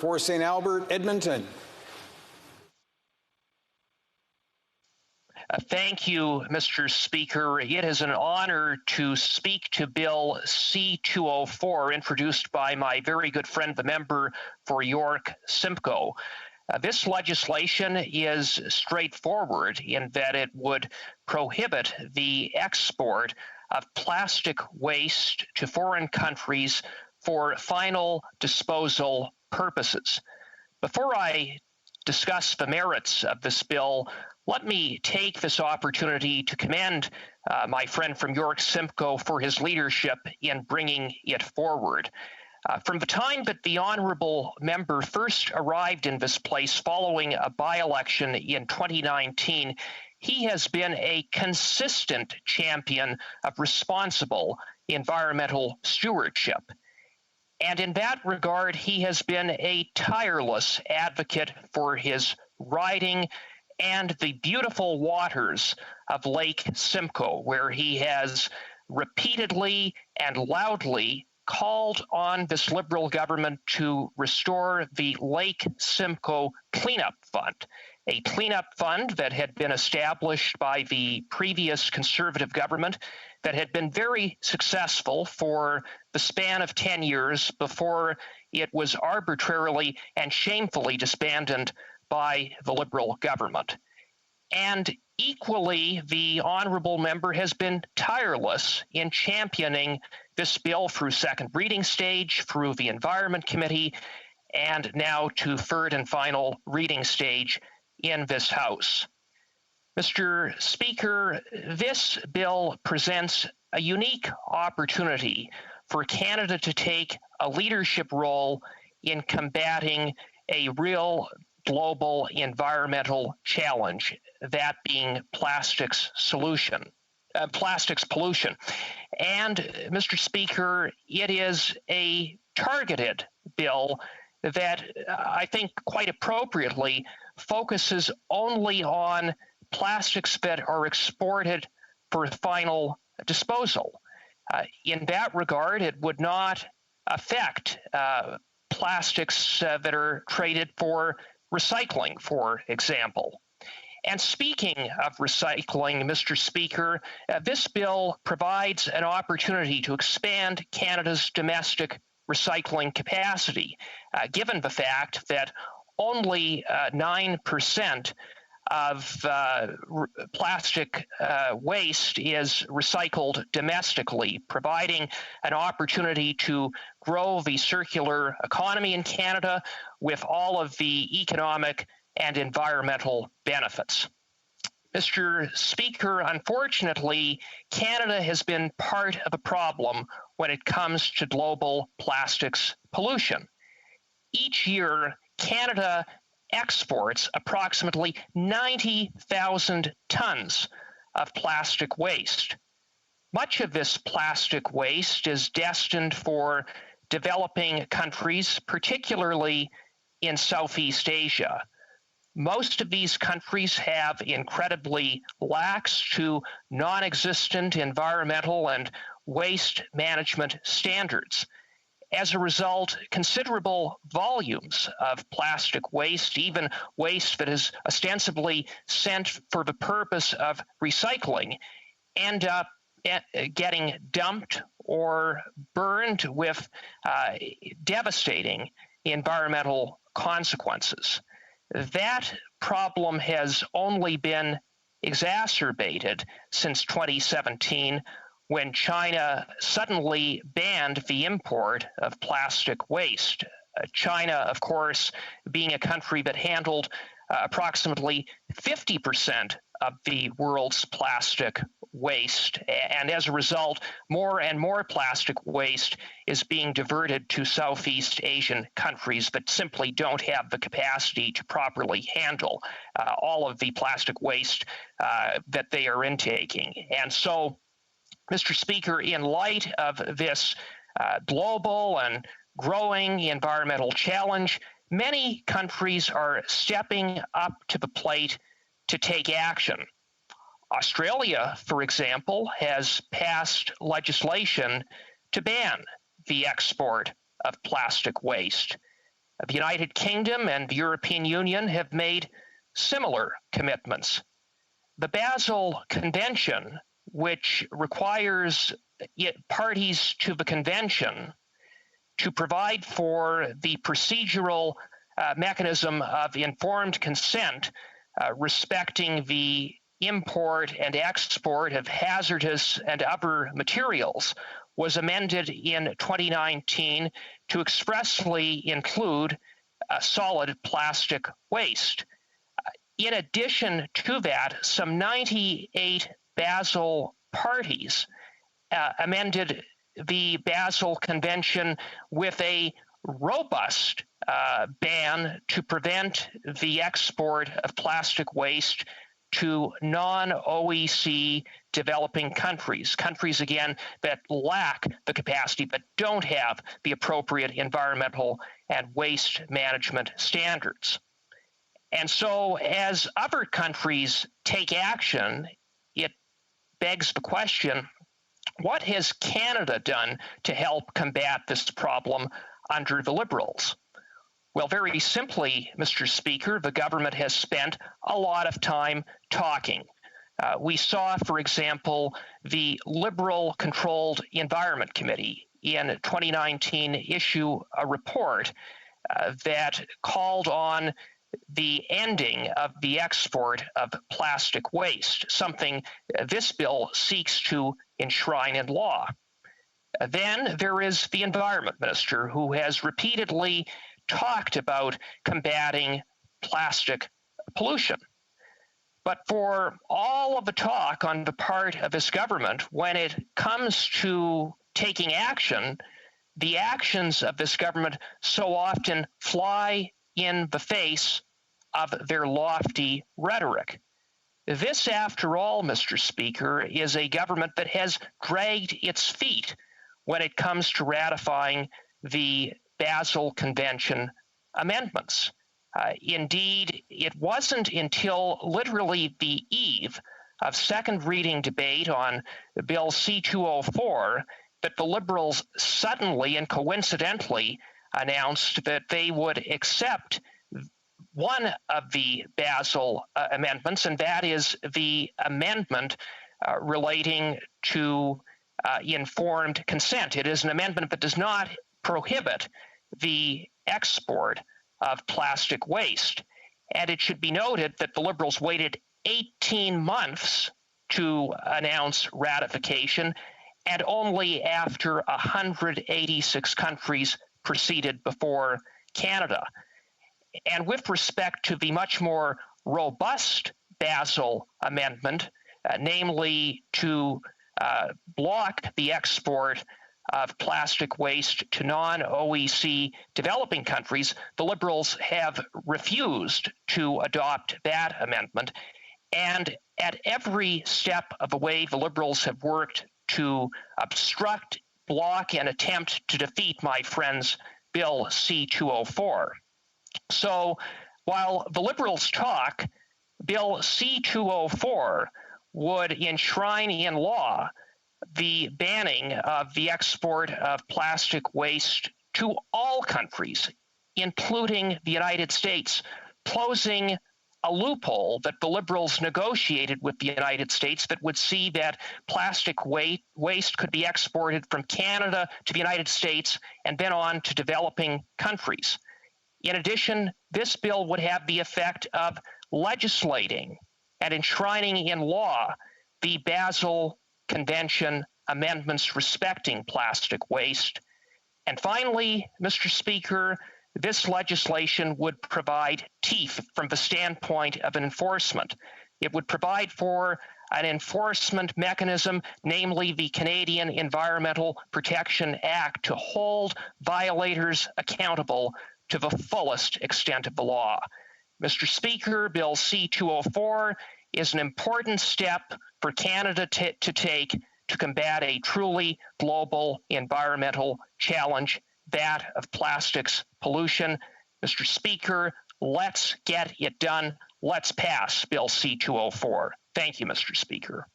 For St. Albert, Edmonton. Thank you, Mr. Speaker. It is an honor to speak to Bill C-204, introduced by my very good friend, the member for York Simcoe. This legislation is straightforward in that it would prohibit the export of plastic waste to foreign countries for final disposal purposes. Before I discuss the merits of this bill, let me take this opportunity to commend my friend from York Simcoe for his leadership in bringing it forward. From the time that the honorable member first arrived in this place following a by-election in 2019, he has been a consistent champion of responsible environmental stewardship. And in that regard, he has been a tireless advocate for his riding and the beautiful waters of Lake Simcoe, where he has repeatedly and loudly called on this Liberal government to restore the Lake Simcoe Cleanup Fund, a cleanup fund that had been established by the previous Conservative government that had been very successful for the span of 10 years before it was arbitrarily and shamefully disbanded by the Liberal government. And equally, the honorable member has been tireless in championing this bill through second reading stage, through the Environment Committee, and now to third and final reading stage in this House. Mr. Speaker, this bill presents a unique opportunity for Canada to take a leadership role in combating a real global environmental challenge, that being plastics pollution. And, Mr. Speaker, it is a targeted bill that I think quite appropriately focuses only on plastics that are exported for final disposal. In that regard, it would not affect plastics that are traded for recycling, for example. And speaking of recycling, Mr. Speaker, this bill provides an opportunity to expand Canada's domestic recycling capacity, given the fact that only 9% of plastic waste is recycled domestically, providing an opportunity to grow the circular economy in Canada with all of the economic and environmental benefits. Mr. Speaker, unfortunately, Canada has been part of a problem when it comes to global plastics pollution. Each year, Canada exports approximately 90,000 tons of plastic waste. Much of this plastic waste is destined for developing countries, particularly in Southeast Asia. Most of these countries have incredibly lax to non-existent environmental and waste management standards. As a result, considerable volumes of plastic waste, even waste that is ostensibly sent for the purpose of recycling, end up getting dumped or burned with devastating environmental consequences. That problem has only been exacerbated since 2017, when China suddenly banned the import of plastic waste. China, of course, being a country that handled approximately 50% of the world's plastic waste. And as a result, more and more plastic waste is being diverted to Southeast Asian countries that simply don't have the capacity to properly handle all of the plastic waste that they are intaking. And so, Mr. Speaker, in light of this global and growing environmental challenge, many countries are stepping up to the plate to take action. Australia, for example, has passed legislation to ban the export of plastic waste. The United Kingdom and the European Union have made similar commitments. The Basel Convention, which requires parties to the convention to provide for the procedural mechanism of informed consent respecting the import and export of hazardous and other materials, was amended in 2019 to expressly include solid plastic waste. In addition to that, some 98 Basel parties amended the Basel Convention with a robust ban to prevent the export of plastic waste to non-OECD developing countries, again, that lack the capacity but don't have the appropriate environmental and waste management standards. And so as other countries take action, it begs the question, what has Canada done to help combat this problem under the Liberals? Well, very simply, Mr. Speaker, the government has spent a lot of time talking. We saw, for example, the Liberal-controlled Environment Committee in 2019 issue a report that called on the ending of the export of plastic waste, something this bill seeks to enshrine in law. Then there is the Environment Minister, who has repeatedly talked about combating plastic pollution. But for all of the talk on the part of this government, when it comes to taking action, the actions of this government so often fly in the face of their lofty rhetoric. This, after all, Mr. Speaker, is a government that has dragged its feet when it comes to ratifying the Basel Convention amendments. Indeed, it wasn't until literally the eve of second reading debate on Bill C-204 that the Liberals suddenly and coincidentally announced that they would accept one of the Basel amendments, and that is the amendment relating to informed consent. It is an amendment that does not prohibit the export of plastic waste. And it should be noted that the Liberals waited 18 months to announce ratification, and only after 186 countries proceeded before Canada. And with respect to the much more robust Basel Amendment, namely to block the export of plastic waste to non-OECD developing countries, the Liberals have refused to adopt that amendment. And at every step of the way, the Liberals have worked to obstruct, block, and attempt to defeat my friend's Bill C-204. So while the Liberals talk, Bill C-204 would enshrine in law the banning of the export of plastic waste to all countries, including the United States, closing a loophole that the Liberals negotiated with the United States that would see that plastic waste could be exported from Canada to the United States and then on to developing countries. In addition, this bill would have the effect of legislating and enshrining in law the Basel Convention amendments respecting plastic waste. And finally, Mr. Speaker, this legislation would provide teeth from the standpoint of enforcement. It would provide for an enforcement mechanism, namely the Canadian Environmental Protection Act, to hold violators accountable to the fullest extent of the law. Mr. Speaker, Bill C-204 is an important step for Canada to take to combat a truly global environmental challenge, that of plastics pollution. Mr. Speaker, let's get it done. Let's pass Bill C-204. Thank you, Mr. Speaker.